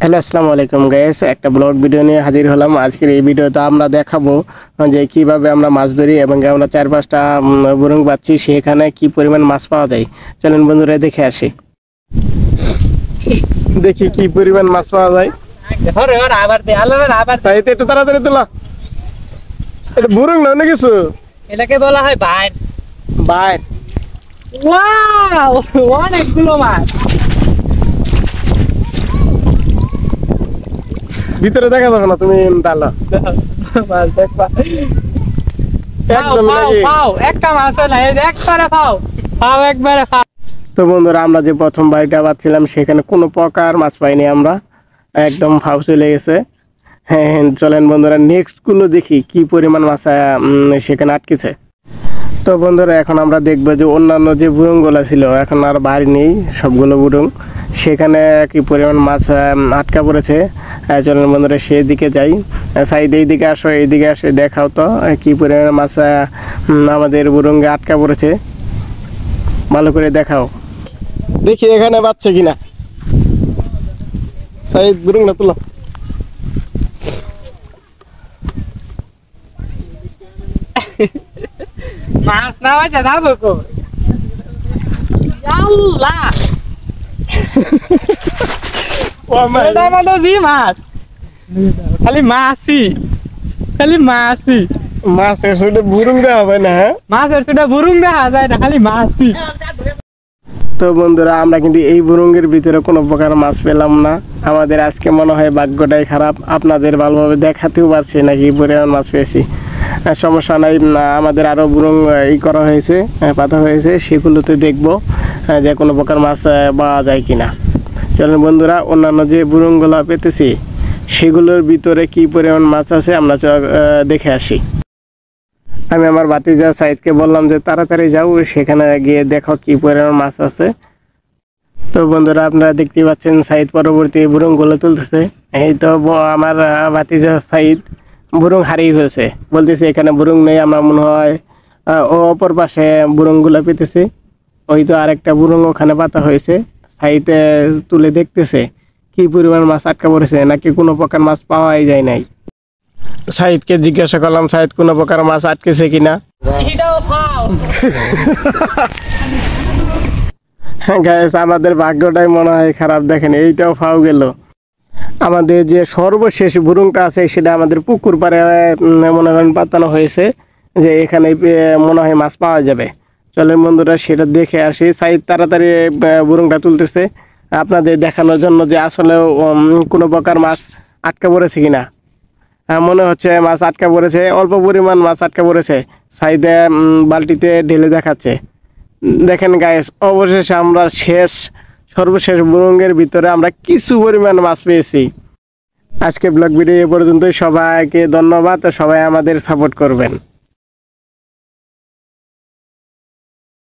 Hello আসসালামু আলাইকুম guys, একটা ব্লগ ভিডিও নিয়ে হাজির হলাম। আজকের এই ভিডিওতে আমরা দেখাবো যে কিভাবে আমরা মাছ ধরি এবং আমরা 4-5টা বুরুং পাচ্ছি, সেখানে কি পরিমাণ মাছ পাওয়া যায়। চলুন বন্ধুরা দেখে আসি, দেখি কি পরিমাণ মাছ পাওয়া যায়। সাইতে একটু তাড়াতাড়ি তোলা, এটা বুরুং না অন্য কিছু, এটাকে বলা হয় বাইর। বাইর। ওয়াও, অনেকগুলো মাছ। ভিতরে দেখা যাবে না, তুমি ডালা মাছ দেখবা। একদম লাগে। পাও একটা মাছ না, এই যে একবারে পাও পাও একবারে পাও। তো বন্ধুরা, আমরা যে প্রথম বাড়িটা পাচ্ছিলাম সেখানে কোনো প্রকার মাছ পাইনি আমরা, একদম ফাউ চলে গেছে। হ্যাঁ, চলেন বন্ধুরা নেক্সট গুলো দেখি কি পরিমাণ মাছ সেখানে আটকেছে। তো বন্ধুরা, এখন আমরা দেখবো যে অন্যান্য যে বুরুংগুলো ছিল এখন আর বাড়ি নেই, সবগুলো বুরুং, সেখানে কি পরিমাণ মাছ আটকা পড়েছে। চলেন বন্ধুরা সেদিকে যাই। সাইড এইদিকে আসো, এইদিকে আসে দেখাও তো কি পরিমাণ মাছ আমাদের বুরুঙ্গে আটকা পড়েছে, ভালো করে দেখাও, দেখি এখানে বাচ্চা কিনা। সাইদ বুরুং না তুলো। মাছ না হয় যাবো কো। আল্লাহ, এটা মানে জি মাছ, খালি মাছই, খালি মাছই। মাছের সাথে বুরুং দেওয়া যায় না। হ্যাঁ, মাছের সেটা বুরুং দেখা যায় না, খালি মাছই। তো বন্ধুরা, আমরা কিন্তু এই বুরুঙ্গের ভিতরে কোনো প্রকার মাছ পেলাম না। আমাদের আজকে মনে হয় ভাগ্যটাই খারাপ, আপনাদের ভালোভাবে দেখাতেও পারছি না কি পরিমাণ মাছ পেয়েছি। সমস্যা নাই, আমাদের আরও বুরুং করা হয়েছে, পাতা হয়েছে, সেগুলোতে দেখবো যে কোনো প্রকার মাছ পাওয়া যায় কিনা। চলুন বন্ধুরা, অন্যান্য যে বুরুংগুলো পেতেছি সেগুলোর ভিতরে কি পরিমাণ মাছ আছে আমরা দেখে আসি। আমি আমার ভাতিজা সাইদকে বললাম যে তাড়াতাড়ি যাও, সেখানে গিয়ে দেখো কি পরিমাণ মাছ আছে। তো বন্ধুরা, আপনারা দেখতে পাচ্ছেন সাইদ পরবর্তী বুরুংগুলো তুলতেছে। এই তো আমার ভাতিজা সাইদ বুরুং হারিয়ে ফেলছে, বলতেছে এখানে বুরুং নেই, আমরা মনে হয় ও অপর পাশে বুরুংগুলো পেতেছি। ওই তো আরেকটা বুরুং ওখানে পাতা হয়েছে, সাইদে তুলে দেখতেছে কি পরিমাণ মাছ আটকা পড়েছে নাকি কোনো প্রকার মাছ পাওয়াই যায় নাই। সাইদকে জিজ্ঞাসা করলাম সাইদ কোনো প্রকার মাছ আটকেছে কিনা। গাইস, আমাদের ভাগ্যটাই মনে হয় খারাপ, দেখেন এইটাও ফাউ গেল। আমাদের যে সর্বশেষ বুরুংটা আছে সেটা আমাদের পুকুর পাড়ে মনে করেন পাতানো হয়েছে, যে এখানে মনে হয় মাছ পাওয়া যাবে। চলেন বন্ধুরা সেটা দেখে আসি। সাইদ তাড়াতাড়ি বুরুংটা তুলতেছে আপনাদের দেখানোর জন্য যে আসলে কোনো প্রকার মাছ আটকা পড়েছে কিনা। মনে হচ্ছে মাছ আটকা পড়েছে, অল্প পরিমাণ মাছ আটকা পড়েছে। সাইদে বালতিতে ঢেলে দেখাচ্ছে। দেখেন গাইস, অবশেষে আমরা সর্বশেষ বুরুঙ্গের ভিতরে আমরা কিছু পরিমাণ মাছ পেয়েছি। আজকে ব্লগ ভিডিও এ পর্যন্তই, সবাইকে ধন্যবাদ, সবাই আমাদের সাপোর্ট করবেন।